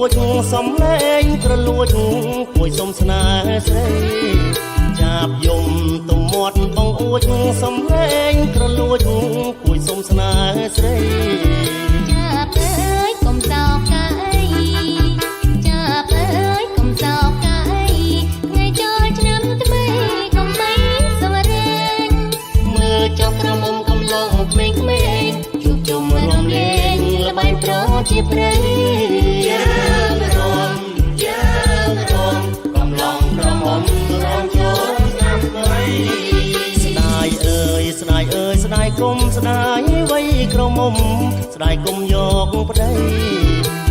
ចសំឡេងក្រលួចគួយសុំស្នេហ៍ស្រីចាប់យំទំមាត់បងអួចសំឡេងក្រលួចគួយសុំស្នេហ៍ស្រីចាប់អើយកុំសោកកាយចាប់អើយកុំសោកកាយថ្ងៃចូលឆ្នាំថ្មីកុំបីសមរេងមើលចុះក្រមុំកំឡុងក្មេងៗជួបជុំរួមលេងល្បែងប្រជាព្រៃយើងរួមកំឡុងក្រមុំរំចូលឆ្នាំថ្មីស្ដាយអើយស្ដាយអើយស្ដាយគុំស្ដាយវ័យក្រមុំស្ដាយគុំយកប្តី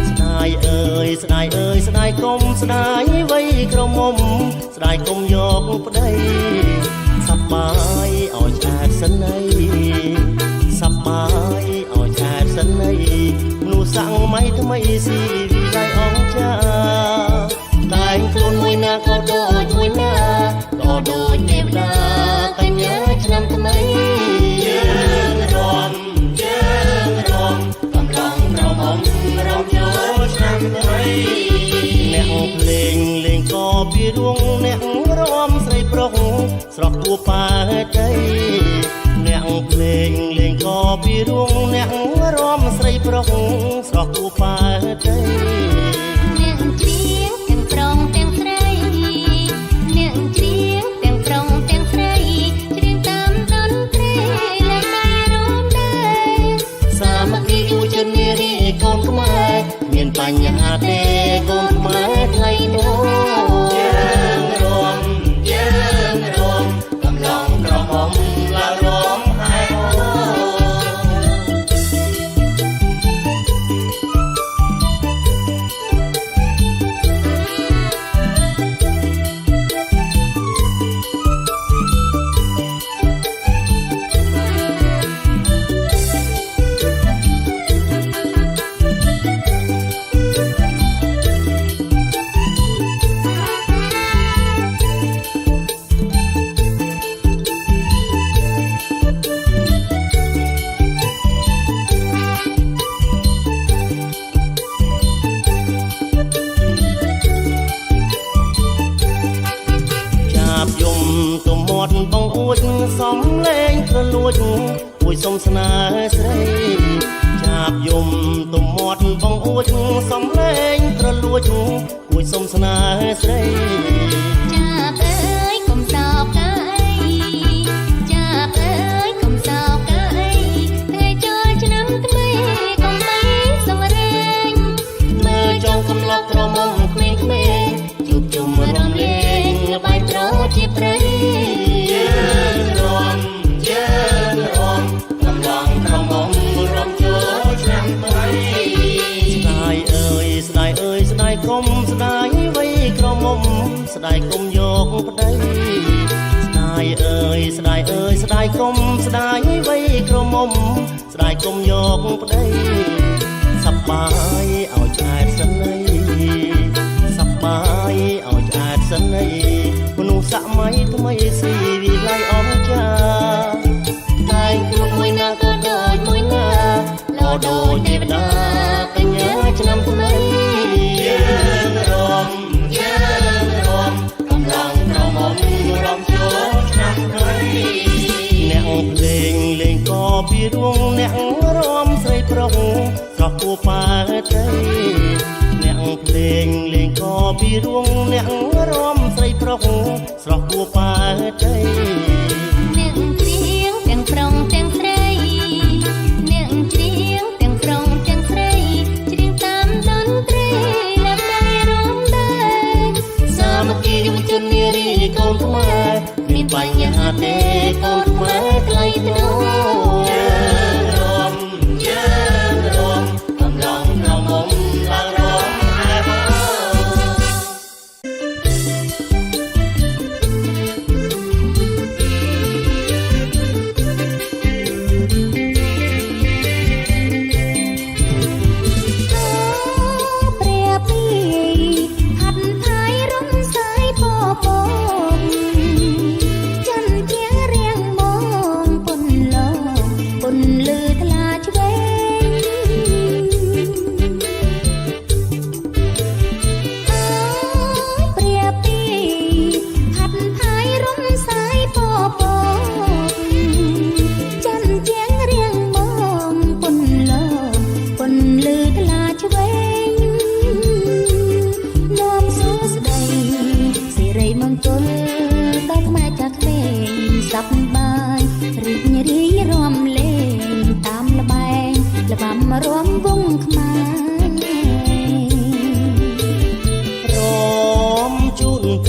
ស្ដាយអើយស្ដាយអើយស្ដាយគុំស្ដាយវ័យក្រមុំស្ដាយគុំយកប្តីសប្បាយឲ្យឆ្អាតសិនអីសប្បាយឲ្យឆ្អាតសិនអីមនុស្សសាំងមិនថ្មីស៊ីវិល័យអង្គចាតែងខ្លួនមួយណាក៏ដូចមួយណាក៏ដូចទេវតាកញ្ញាឆ្នាំថ្មីយើងរួមកំឡុងក្រមុំរំចូលឆ្នាំថ្មីអ្នកភ្លេងលេងក៏ពីរួងអ្នករំស្រីប្រុសស្រស់ទួប៉ែតីអ្នកភ្លេងលេងក៏ពីរួងអ្នករំស្រីប្រុសស្រស់ទួប៉ែតីអ្នកច្រៀងទាំងប្រុងទាំងស្រីអ្នកច្រៀងទាំងប្រុងទាំងស្រីច្រៀងតាមតន្ត្រីលែងដៃរំដែរសាមគ្គីយុវជននារីកូនខ្មែរមានបញ្ហាទេកូនខ្មែរថ្លៃនោះយើងរួមកំឡុងក្រមុំឡើងរំហើយបងអួចសំឡេងក្រលួចគួយសុំស្នេហ៍ស្រីចាប់យំទំមាត់បងអួចសំឡេងក្រលួចគួយសុំស្នេហ៍ស្រីចាប់អើយកុំសោកកាយចាប់អើយកុំសោកកាយថ្ងៃចូលឆ្នាំថ្មីកុំបីសមរេងមើលចុងកំឡុកក្រមុំក្មេងៗជួបជុំរំលេងល្បែងប្រជាព្រៃយើងរួមកំឡុងក្រមុំរំចូលឆ្នាំថ្មីស្ដាយអើយស្ដាយអើយស្ដាយគុំស្ដាយវ័យក្រមុំស្ដាយគុំយកប្តីស្ដាយអើយស្ដាយអើយស្ដាយគុំស្ដាយវ័យក្រមុំស្ដាយគុំយកប្តីសប្បាយឲ្យឆ្អាតសិនអីសប្បាយឲ្យឆ្អាតសិនអីមនុស្សសម័យថ្មីស៊ីវិល័យអង្គចាតែងខ្លួនមួយណាក៏ដូចមួយណាលោដូចទេវតាកញ្ញាឆ្នាំថ្មីយើងរួមកំឡុងក្រមុំរំចូលឆ្នាំថ្មីអ្នកភ្លេងលេងក៏ពីរួងអ្នករំស្រីប្រុសស្រស់ទួប៉ែតីអ្នកភ្លេងលេងក៏ពីរួងអ្នករំស្រីប្រុសស្រស់ទួប៉ែតីអ្នកច្រៀងទាំងប្រុងទាំងស្រីអ្នកច្រៀងទាំងប្រុងទាំងស្រីច្រៀងតាមតន្ត្រីលែងដៃរំដែរសាមគ្គីយុវជននារីកូនខ្មែរមានបញ្ហាទេកូនខ្មែរថ្លៃថ្នូរយើងរួមកំឡុងក្រមុំឡើងរំហើយចន្ទជារៀងមងពន្ល នព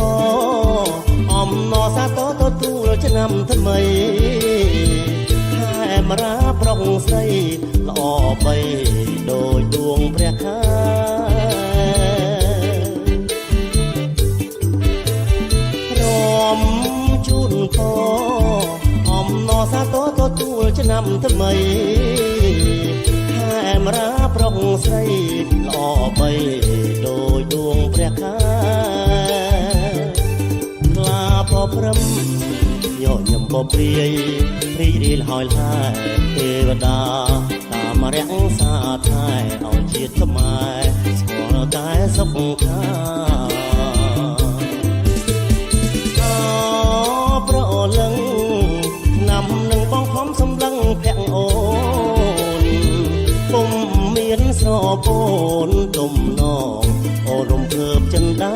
រអំណរសាទរទទួលឆ្នាំថ្មីខែមរាប្រុងស្រីល្អបីដោយដួងព្រះខែរំជូនពរអំណរសាទរទទួលឆ្នាំថ្មីខែមរាប្រុងស្រីល្អបីដោយដួងព្រះខែខ្លាពព្រំញញឹមពព្រាយរីករាយហើយឡាយទេវតាតាមរក្សាថែឲ្យជាតិខ្មែរស្គាល់តែសុខខាប្រលឹងឆ្នាំនឹងបងខំសម្លឹងភាក់អូនពុំមានស្រពូនទុំណងអូនរំភើបចិនដា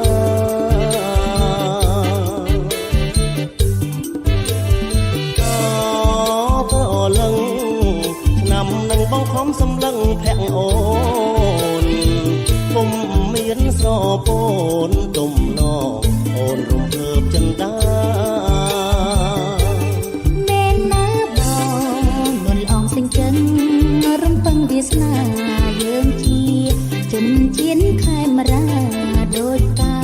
លឹងឆ្នាំនឹងបងខំសម្លឹងភាក់អូនពុំមានស្រពូនទុំណងអូនរំភើបចិនដាមែនណាបងមុនអងសិង្ចិនរំពឹងវាសនាយើងជាជនជាតិខេមរាដូចតា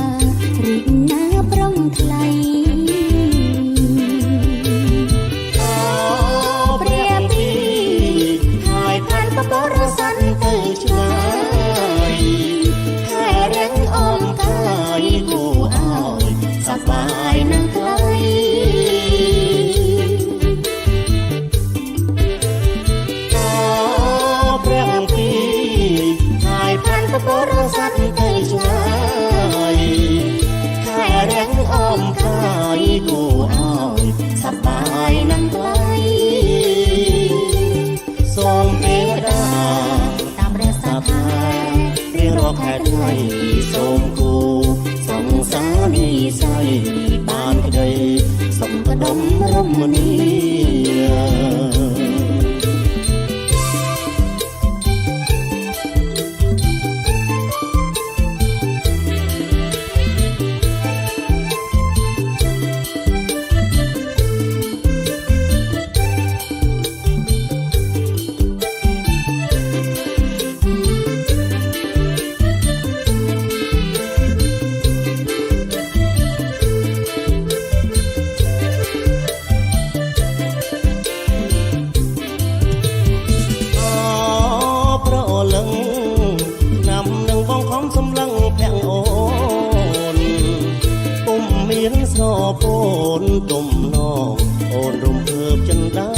រីកណាប្រងថ្លៃបរសាន់ទៅឆ្ងាយខែរៀងអមកាយគូអោយសប្បាយនឹងថ្លៃព្រះអង្គពីហើយផានបរសាន់ទៅឆ្ងាយខែរៀងអមកាយគូអោយសប្បាយនឹងថ្លៃសូមទេវតាតាមរក្សាថែរៀងរាល់ខែថ្ងៃសូមគូសង្សារនិស័យបានក្តីសុខដុមរមនីសម្លឹងភាក់អូនពុំមានស្រពូនទុំណងអូនរំភើបចិនដា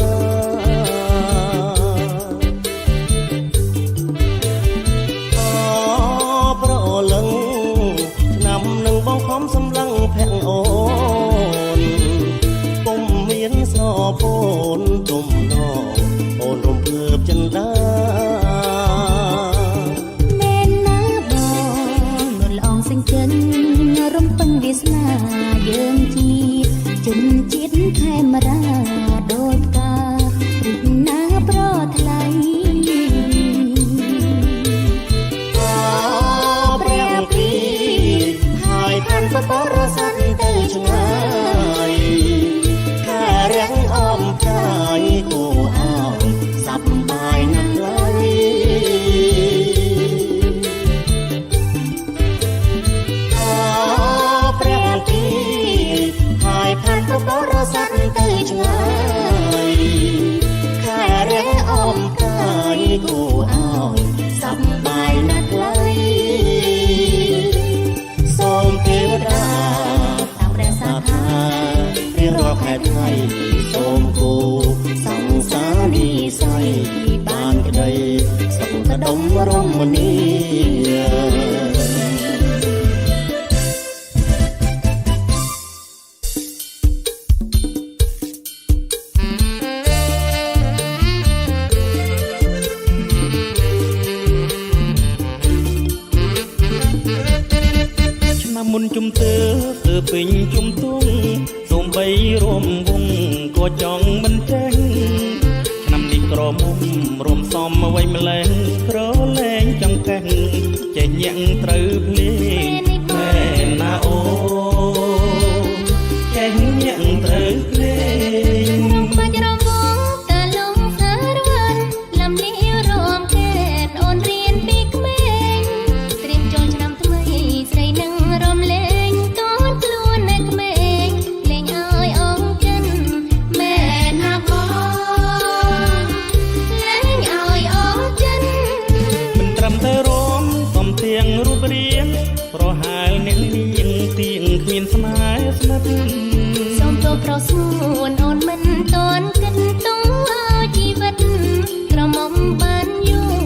ប្រលឹងឆ្នាំនឹងបងខំសម្លឹងភាក់អូនពុំមានស្រពូនទុំណងអូនរំភើបចិនដារំពឹងវាសនាយើងជាជនជាតិខេមរាដូចការីកណាប្រថ្លៃព្រះពីហើយផានបរសាន់ទៅឆ្ងាយខែរៀងអមកាយគូអោយសប្បាយណាស់ឡើយផានបរសាន់ទៅឆ្ងាយខែរៀងអមកាយគូអោយសប្បាយណាស់ឡើយសូមទេវតាតាមរក្សាថែរៀងរាល់ខែថ្ងៃសូមគូសង្សារនិស័យបានក្តីសុខដុមរមនីមុនជុំទើពេញជុំទុំសូមបីរួមវងក៏ចង់មិនចេញឆ្នាំនេះក្រមុំរួមសំអ្វីម្លេះក្រលែងចង្កេះចេះញាក់ត្រូវភ្លេងមែនណាអូន អ្នកនាងទៀងគ្មានស្នេហ៍ស្និទ្ធ សូមទោសប្រស្ងួនអូនមិនតន់គិតទងឲ្យជីវិតក្រមុំបានយូរ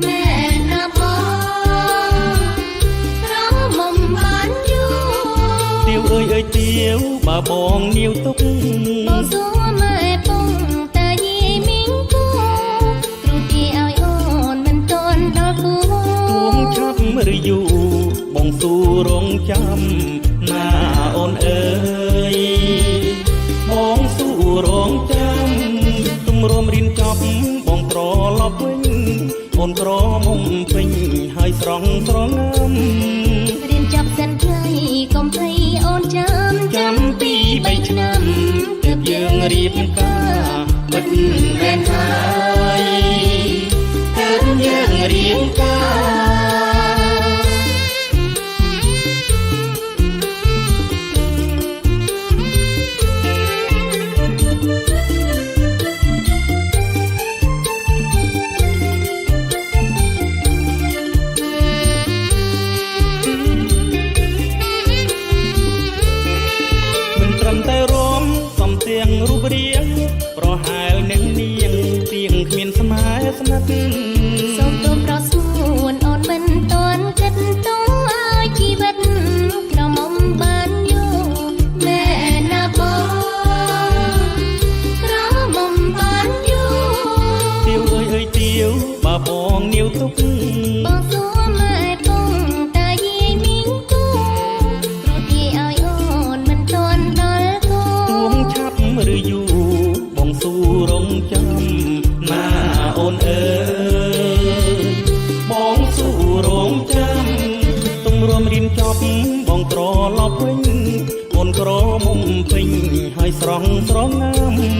មែនណាបងក្រមុំបានយូរ ទៀវអើយអើយទៀវបើបងនាវទុក បងសួរម៉ែពងតើយាយមីងគូគ្រូទីឲ្យអូនមិនតន់ដល់គូ ទួងឆាប់ឬយូរបងស៊ូរងចាំណាអូនអើយបងស៊ូរងចាំទុំរមរៀនចប់បងត្រឡប់វិញអូនក្រមុំពេញហើយស្រងស្រងំ រៀនចប់សិនខ្លីកុំភ័យអូនចាំពី3ឆ្នាំទើបយើងរៀបការបិទមែនហើយទើបយើងរៀបការ មិនត្រឹមតែរំសំទៀងរូបរាងប្រហែលអ្នកនាងទៀងគ្មានស្នេហ៍ស្និទ្ធ សូមទោសប្រស្ងួនអូនមិនតន់គិតទងឲ្យជីវិតក្រមុំបានយូរមែនណាបងក្រមុំបានយូរ ទៀវអើយអើយទៀវបើបងនាវទុក បងសួរម៉ែពងតើយាយមីងគូគ្រូទីឲ្យអូនមិនតន់ដល់គូ ទួងឆាប់ឬយូរបងស៊ូរងចាំណាអូនអើយបងស៊ូរងចាំទុំរមរៀនចប់បងត្រឡប់វិញអូនក្រមុំពេញហើយស្រងស្រងំ